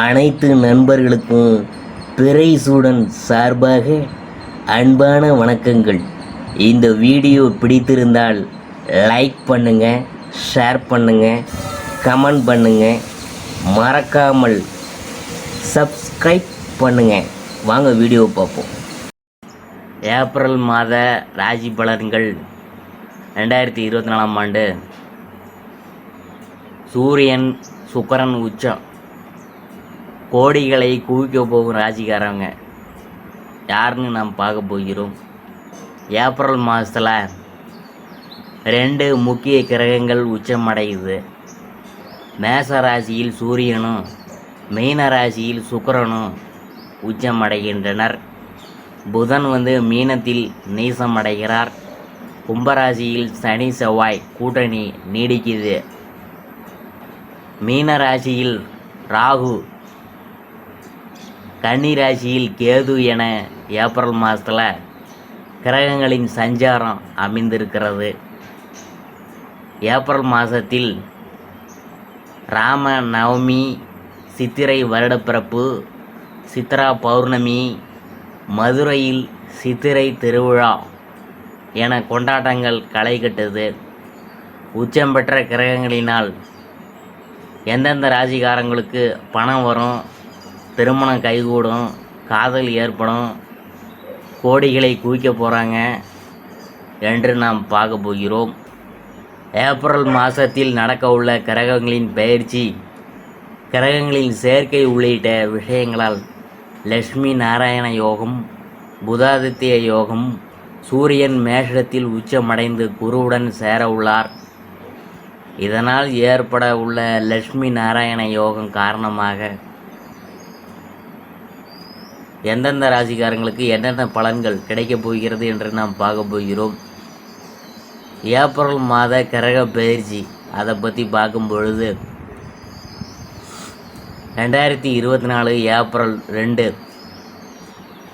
அனைத்து நண்பர்களுக்கும் பிறைசூடன் சார்பாக அன்பான வணக்கங்கள். இந்த வீடியோ பிடித்திருந்தால் லைக் பண்ணுங்கள், ஷேர் பண்ணுங்கள், கமெண்ட் பண்ணுங்கள், மறக்காமல் சப்ஸ்கிரைப் பண்ணுங்கள். வாங்க வீடியோ பார்ப்போம். ஏப்ரல் மாத ராசி பலன்கள் 2024 ஆண்டு. சூரியன் சுக்கிரன் உச்சம். கோடிகளை குவிக்க போகும் ராசிக்காரங்க யாருன்னு நாம் பார்க்க போகிறோம். ஏப்ரல் மாதத்தில் 2 முக்கிய கிரகங்கள் உச்சம் அடையுது. மேச ராசியில் சூரியனும் மீன ராசியில் சுக்கிரனும் உச்சம் அடைகின்றனர். புதன் மீனத்தில் நீசம் அடைகிறார். கும்பராசியில் சனி செவ்வாய் கூட்டணி நீடிக்குது. மீன ராசியில் ராகு, கன்னி ராசியில் கேது என ஏப்ரல் மாதத்தில் கிரகங்களின் சஞ்சாரம் அமைந்திருக்கிறது. ஏப்ரல் மாதத்தில் ராம நவமி, சித்திரை வருடப்பிறப்பு, சித்ரா பௌர்ணமி, மதுரையில் சித்திரை திருவிழா என கொண்டாட்டங்கள் களை கட்டுது. உச்சம் பெற்ற கிரகங்களினால் எந்தெந்த ராசிக்காரங்களுக்கு பணம் வரும், திருமணம் கைகூடும், காதல் ஏற்படும், கோடிகளை குவிக்க போகிறாங்க என்று நாம் பார்க்க போகிறோம். ஏப்ரல் மாதத்தில் நடக்க உள்ள கிரகங்களின் பெயர்ச்சி, கிரகங்களின் சேர்க்கை உள்ளிட்ட விஷயங்களால் லட்சுமி நாராயண யோகம், புதாதித்ய யோகம், சூரியன் மேஷத்தில் உச்சமடைந்து குருவுடன் சேர உள்ளார். இதனால் ஏற்பட உள்ள லட்சுமி நாராயண யோகம் காரணமாக எந்தெந்த ராசிக்காரங்களுக்கு என்னென்ன பலன்கள் கிடைக்கப் போகிறது என்று நாம் பார்க்க போகிறோம். ஏப்ரல் மாத கிரக பயிற்சி அதை பற்றி பார்க்கும் பொழுது 2024 ஏப்ரல் 2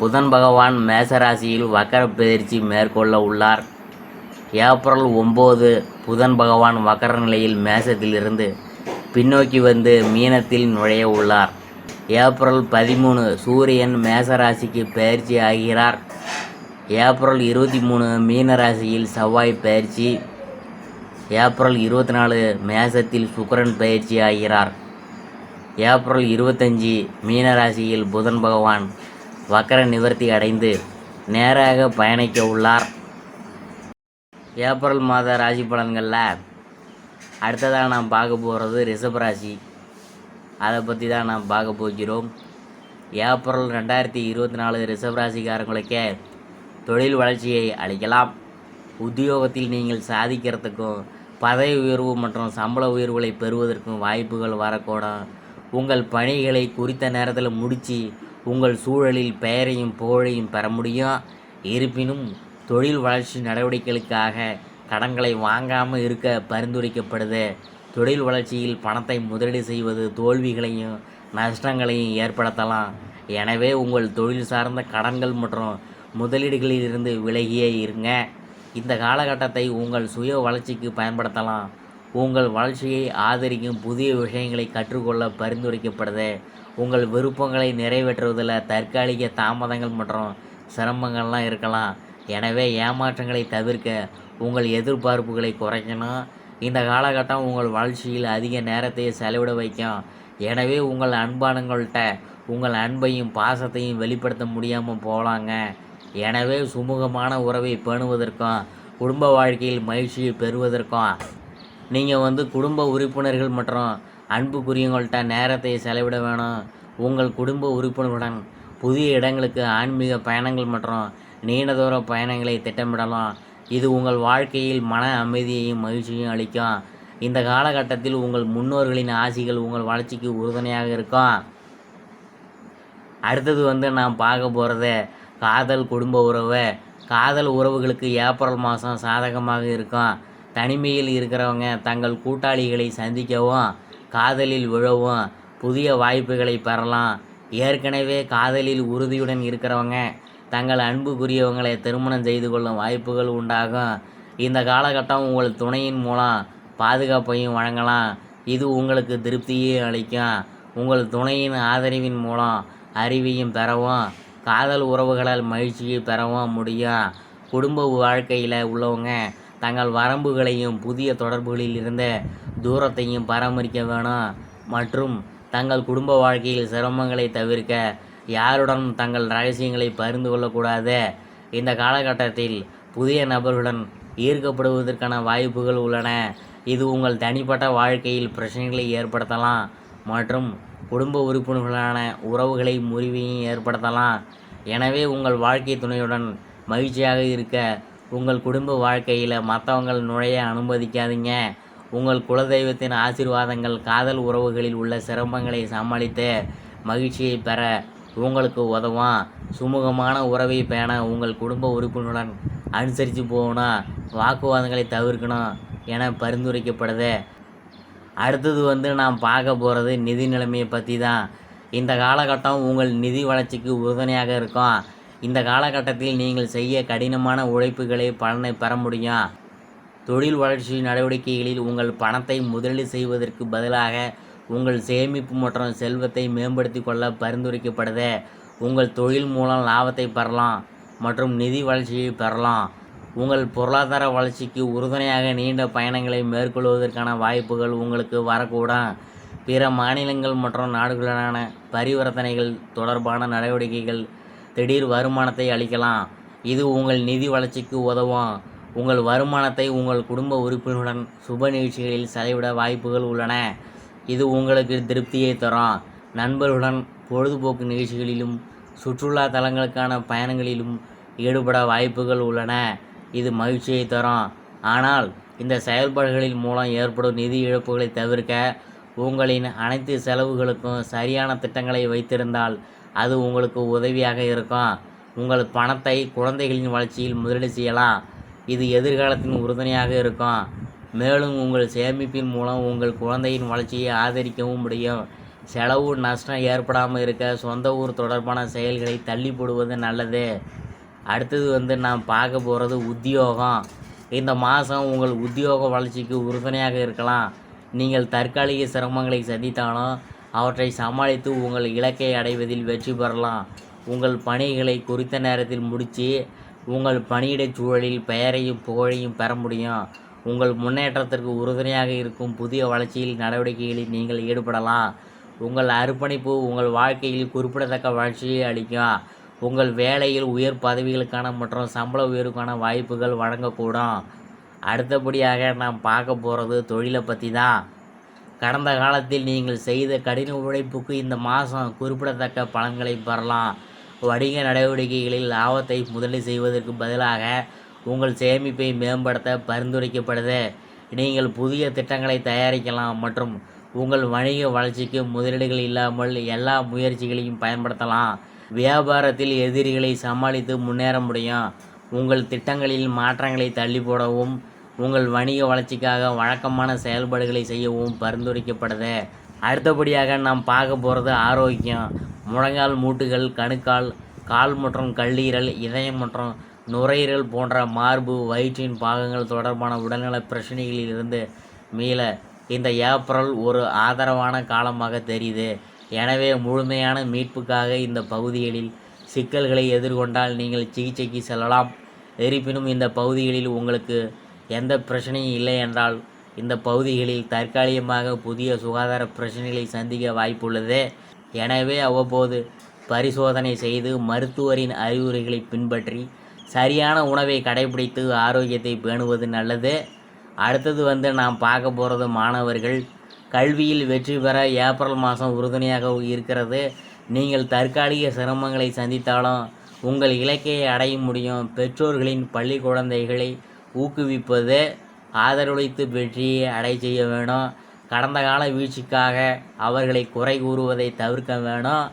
புதன் பகவான் மேசராசியில் வக்கர பயிற்சி மேற்கொள்ள உள்ளார். ஏப்ரல் 9 புதன் பகவான் வக்கர நிலையில் மேசத்திலிருந்து பின்னோக்கி வந்து மீனத்தில் நுழைய உள்ளார். ஏப்ரல் 13 சூரியன் மேசராசிக்கு பயிற்சி ஆகிறார். ஏப்ரல் 23 மீன ராசியில் செவ்வாய் பயிற்சி. ஏப்ரல் 24 மேசத்தில் சுக்கிரன் பயிற்சி ஆகிறார். ஏப்ரல் 25 மீன ராசியில் புதன் பகவான் வக்கர நிவர்த்தி அடைந்து நேராக பயணிக்க உள்ளார். ஏப்ரல் மாத ராசி பலன்களில் அடுத்ததாக நாம் பார்க்க போகிறது ரிஷபராசி. அதை பற்றி தான் நாம் பார்க்க போகிறோம். ஏப்ரல் 2024 ரிஷபராசிக்காரங்களுக்கே தொழில் வளர்ச்சியை அளிக்கலாம். உத்தியோகத்தில் நீங்கள் சாதிக்கிறதுக்கும் பதவி உயர்வு மற்றும் சம்பள உயர்வுகளை பெறுவதற்கும் வாய்ப்புகள் வரக்கூடும். உங்கள் பணிகளை குறித்த நேரத்தில் முடித்து உங்கள் சூழலில் பெயரையும் புகழையும் பெற முடியும். இருப்பினும் தொழில் வளர்ச்சி நடவடிக்கைகளுக்காக கடன்களை வாங்காமல் இருக்க பரிந்துரைக்கப்படுது. தொழில் வளர்ச்சியில் பணத்தை முதலீடு செய்வது தோல்விகளையும் நஷ்டங்களையும் ஏற்படுத்தலாம். எனவே உங்கள் தொழில் சார்ந்த கடன்கள் மற்றும் முதலீடுகளிலிருந்து விலகியே இருங்க. இந்த காலகட்டத்தை உங்கள் சுய வளர்ச்சிக்கு பயன்படுத்தலாம். உங்கள் வளர்ச்சியை ஆதரிக்கும் புதிய விஷயங்களை கற்றுக்கொள்ள பரிந்துரைக்கப்படுது. உங்கள் விருப்பங்களை நிறைவேற்றுவதில் தற்காலிக தாமதங்கள் மற்றும் சிரமங்கள்லாம் இருக்கலாம். எனவே ஏமாற்றங்களை தவிர்க்க உங்கள் எதிர்பார்ப்புகளை குறைக்கணும். இந்த காலகட்டம் உங்கள் வளர்ச்சியில் அதிக நேரத்தை செலவிட வைக்கும். எனவே உங்கள் அன்பானவங்கள்ட்ட உங்கள் அன்பையும் பாசத்தையும் வெளிப்படுத்த முடியாமல் போகலாங்க. எனவே சுமூகமான உறவை பேணுவதற்கும் குடும்ப வாழ்க்கையில் மகிழ்ச்சியை பெறுவதற்கும் நீங்கள் குடும்ப உறுப்பினர்கள் மற்றும் அன்புக்குரியவங்கள்ட்ட நேரத்தை செலவிட வேணும். உங்கள் குடும்ப உறுப்பினர்களுடன் புதிய இடங்களுக்கு ஆன்மீக பயணங்கள் மற்றும் நீண்ட தூர பயணங்களை திட்டமிடலாம். இது உங்கள் வாழ்க்கையில் மன அமைதியையும் மகிழ்ச்சியையும் அளிக்கும். இந்த காலகட்டத்தில் உங்கள் முன்னோர்களின் ஆசிகள் உங்கள் வளர்ச்சிக்கு உறுதுணையாக இருக்கும். அடுத்தது நாம் பார்க்க போகிறது காதல் குடும்ப உறவு. காதல் உறவுகளுக்கு ஏப்ரல் மாதம் சாதகமாக இருக்கும். தனிமையில் இருக்கிறவங்க தங்கள் கூட்டாளிகளை சந்திக்கவும் காதலில் விழவும் புதிய வாய்ப்புகளை பெறலாம். ஏற்கனவே காதலில் உறுதியுடன் இருக்கிறவங்க தங்கள் அன்புக்குரியவங்களை திருமணம் செய்து கொள்ளும் வாய்ப்புகள் உண்டாகும். இந்த காலகட்டம் உங்கள் துணையின் மூலம் பாதுகாப்பையும் வழங்கலாம். இது உங்களுக்கு திருப்தியை அளிக்கும். உங்கள் துணையின் ஆதரவின் மூலம் அறிவையும் பெறவும் காதல் உறவுகளால் மகிழ்ச்சியை பெறவும் முடியும். குடும்ப வாழ்க்கையில் உள்ளவங்க தங்கள் வரம்புகளையும் புதிய தொடர்புகளில் இருந்த தூரத்தையும் பராமரிக்க வேணும் மற்றும் தங்கள் குடும்ப வாழ்க்கையில் சிரமங்களை தவிர்க்க யாருடனும் தங்கள் ரகசியங்களை பகிர்ந்து கொள்ளக்கூடாது. இந்த காலகட்டத்தில் புதிய நபர்களுடன் ஈர்க்கப்படுவதற்கான வாய்ப்புகள் உள்ளன. இது உங்கள் தனிப்பட்ட வாழ்க்கையில் பிரச்சனைகளை ஏற்படுத்தலாம் மற்றும் குடும்ப உறுப்பினர்களான உறவுகளை முறிவையும் ஏற்படுத்தலாம். எனவே உங்கள் வாழ்க்கை துணையுடன் மகிழ்ச்சியாக இருக்க உங்கள் குடும்ப வாழ்க்கையில் மற்றவங்கள் நுழைய அனுமதிக்காதீங்க. உங்கள் குலதெய்வத்தின் ஆசீர்வாதங்கள் காதல் உறவுகளில் உள்ள சிரமங்களை சமாளித்து மகிழ்ச்சியை பெற உங்களுக்கு உதவும். சுமூகமான உறவை பேண உங்கள் குடும்ப உறுப்பினருடன் அனுசரித்து போகணும், வாக்குவாதங்களை தவிர்க்கணும் என பரிந்துரைக்கப்படுது. அடுத்தது நாம் பார்க்க போகிறது நிதி நிலைமையை பற்றி தான். இந்த காலகட்டம் உங்கள் நிதி வளர்ச்சிக்கு உறுதுணையாக இருக்கும். இந்த காலகட்டத்தில் நீங்கள் செய்ய கடினமான உழைப்புகளை பலனை பெற முடியும். தொழில் வளர்ச்சி நடவடிக்கைகளில் உங்கள் பணத்தை முதலீடு செய்வதற்கு பதிலாக உங்கள் சேமிப்பு மற்றும் செல்வத்தை மேம்படுத்தி கொள்ள பரிந்துரைக்கப்படுது. உங்கள் தொழில் மூலம் லாபத்தை பெறலாம் மற்றும் நிதி வளர்ச்சியை பெறலாம். உங்கள் பொருளாதார வளர்ச்சிக்கு உறுதுணையாக நீண்ட பயணங்களை மேற்கொள்வதற்கான வாய்ப்புகள் உங்களுக்கு வரக்கூடும். பிற மாநிலங்கள் மற்றும் நாடுகளுடனான பரிவர்த்தனைகள் தொடர்பான நடவடிக்கைகள் திடீர் வருமானத்தை அளிக்கலாம். இது உங்கள் நிதி வளர்ச்சிக்கு உதவும். உங்கள் வருமானத்தை உங்கள் குடும்ப உறுப்பினருடன் சுப நிகழ்ச்சிகளில் செலவிட வாய்ப்புகள் உள்ளன. இது உங்களுக்கு திருப்தியை தரும். நண்பர்களுடன் பொழுதுபோக்கு நிகழ்ச்சிகளிலும் சுற்றுலா தலங்களுக்கான பயணங்களிலும் ஈடுபட வாய்ப்புகள் உள்ளன. இது மகிழ்ச்சியை தரும். ஆனால் இந்த செயல்பாடுகளின் மூலம் ஏற்படும் நிதி இழப்புகளை தவிர்க்க உங்களின் அனைத்து செலவுகளுக்கும் சரியான திட்டங்களை வைத்திருந்தால் அது உங்களுக்கு உதவியாக இருக்கும். உங்கள் பணத்தை குழந்தைகளின் வளர்ச்சியில் முதலீடு செய்யலாம். இது எதிர்காலத்தின் உறுதுணையாக இருக்கும். மேலும் உங்கள் சேமிப்பின் மூலம் உங்கள் குழந்தையின் வளர்ச்சியை ஆதரிக்கவும் முடியும். செலவு நஷ்டம் ஏற்படாமல் இருக்க சொந்த ஊர் தொடர்பான செயல்களை தள்ளி போடுவது நல்லது. அடுத்தது நாம் பார்க்க போகிறது உத்தியோகம். இந்த மாதம் உங்கள் உத்தியோக வளர்ச்சிக்கு உறுதுணையாக இருக்கலாம். நீங்கள் தற்காலிக சிரமங்களை சந்தித்தாலும் அவற்றை சமாளித்து உங்கள் இலக்கை அடைவதில் வெற்றி பெறலாம். உங்கள் பணிகளை குறித்த நேரத்தில் முடித்து உங்கள் பணியிடச் சூழலில் பெயரையும் புகழையும் பெற முடியும். உங்கள் முன்னேற்றத்திற்கு உறுதுணையாக இருக்கும் புதிய வளர்ச்சியில் நடவடிக்கைகளில் நீங்கள் ஈடுபடலாம். உங்கள் அர்ப்பணிப்பு உங்கள் வாழ்க்கையில் குறிப்பிடத்தக்க வளர்ச்சியை அளிக்கும். உங்கள் வேலையில் உயர் பதவிகளுக்கான மற்றும் சம்பள உயர்வுக்கான வாய்ப்புகள் வழங்கக்கூடும். அடுத்தபடியாக நாம் பார்க்க போகிறது தொழிலை பற்றி தான். கடந்த காலத்தில் நீங்கள் செய்த கடின உழைப்புக்கு இந்த மாதம் குறிப்பிடத்தக்க பலன்களை பெறலாம். வணிக நடவடிக்கைகளில் லாபத்தை முதலீடு செய்வதற்கு பதிலாக உங்கள் சேமிப்பை மேம்படுத்த பரிந்துரைக்கப்படுது. நீங்கள் புதிய திட்டங்களை தயாரிக்கலாம் மற்றும் உங்கள் வணிக வளர்ச்சிக்கு முதலீடுகள் இல்லாமல் எல்லா முயற்சிகளையும் பயன்படுத்தலாம். வியாபாரத்தில் எதிரிகளை சமாளித்து முன்னேற முடியும். உங்கள் திட்டங்களில் மாற்றங்களை தள்ளி போடவும் உங்கள் வணிக வளர்ச்சிக்காக வழக்கமான செயல்பாடுகளை செய்யவும் பரிந்துரைக்கப்படுது. அடுத்தபடியாக நாம் பார்க்க போகிறது ஆரோக்கியம். முழங்கால் மூட்டுகள், கணுக்கால், கால் மற்றும் கல்லீரல், இதயம் மற்றும் நுரையீரல் போன்ற மார்பு வயிற்றின் பாகங்கள் தொடர்பான உடல்நல பிரச்சனைகளிலிருந்து மீள இந்த ஏப்ரல் ஒரு ஆதரவான காலமாக தெரியுது. எனவே முழுமையான மீட்புக்காக இந்த பகுதிகளில் சிக்கல்களை எதிர்கொண்டால் நீங்கள் சிகிச்சைக்கு செல்லலாம். இருப்பினும் இந்த பகுதிகளில் உங்களுக்கு எந்த பிரச்சனையும் இல்லை என்றால் இந்த பகுதிகளில் தற்காலிகமாக புதிய சுகாதார பிரச்சனைகளை சந்திக்க வாய்ப்புள்ளது. எனவே அவ்வப்போது பரிசோதனை செய்து மருத்துவரின் அறிவுரைகளை பின்பற்றி சரியான உணவை கடைபிடித்து ஆரோக்கியத்தை பேணுவது நல்லது. அடுத்தது நாம் பார்க்க போகிறது மாணவர்கள். கல்வியில் வெற்றி பெற ஏப்ரல் மாதம் உறுதுணையாக இருக்கிறது. நீங்கள் தற்காலிக சிரமங்களை சந்தித்தாலும் உங்கள் இலக்கை அடைய முடியும். பெற்றோர்களின் பள்ளி குழந்தைகளை ஊக்குவிப்பது, ஆதரவளித்து வெற்றியை அடை செய்ய வேணும். கடந்த கால வீழ்ச்சிக்காக அவர்களை குறை கூறுவதை தவிர்க்க வேணும்.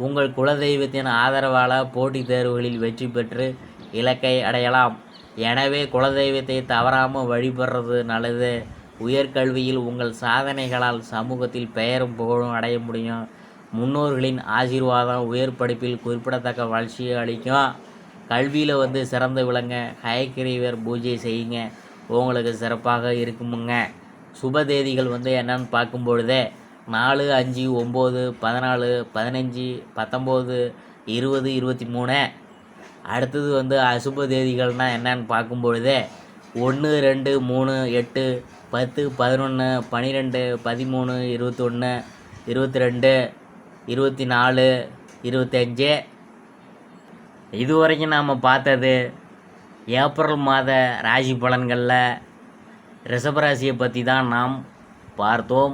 உங்கள் குலதெய்வத்தின் ஆதரவால் போட்டித் தேர்வுகளில் வெற்றி பெற்று இலக்கை அடையலாம். எனவே குலதெய்வத்தை தவறாமல் வழிபடுறது நல்லது. உயர்கல்வியில் உங்கள் சாதனைகளால் சமூகத்தில் பெயரும் புகழும் அடைய முடியும். முன்னோர்களின் ஆசீர்வாதம் உயர் படிப்பில் குறிப்பிடத்தக்க வளர்ச்சியை அளிக்கும். கல்வியில் சிறந்து விளங்க ஹயக்கிரீவர் பூஜை செய்யுங்க, உங்களுக்கு சிறப்பாக இருக்குமுங்க. சுப தேதிகள் என்னன்னு பார்க்கும்பொழுதே 4, 5, 9, 14, 15, 19, 20, 23. அடுத்தது வந்து அசுப தேதிகள்னால் என்னன்னு பார்க்கும் பொழுது 1, 2, 3, 8, 10, 11, 12, 13, 21, 22, 24, 25. இதுவரைக்கும் நாம் பார்த்தது ஏப்ரல் மாத ராசி பலன்களில் ரிஷபராசியை பற்றி தான் நாம் பார்த்தோம்.